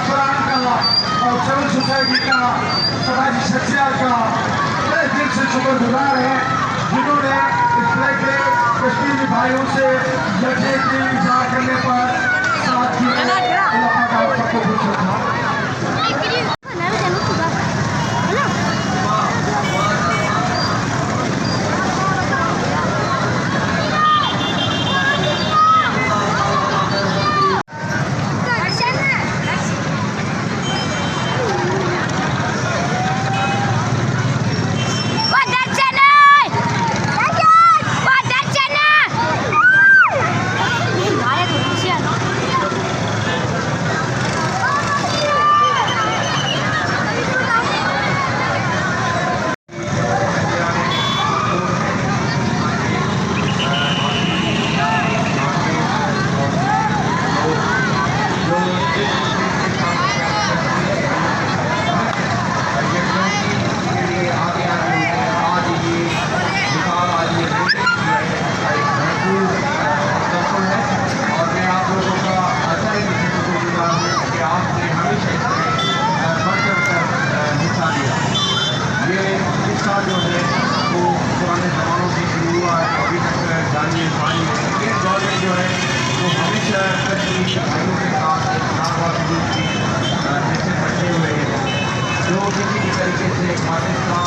अफसरान का और सिविल सोसाइटी का, समाजी शख्सियात का मैं दिल से शुक्रगुजार है जिन्होंने इस फ्लैग डे कश्मीरी भाइयों से यकजहती की इज़हार करने पर साथ दिया। अल्लाह पाक आप सबको खुश रखा। जो है वो पुराने ज़मानों से शुरू हुआ है, अभी तक जारी है। इस दौर में जो है वो हमेशा कश्मीरी भाइयों के साथ जैसे बचे हुए हैं जो किसी भी तरीके से पाकिस्तान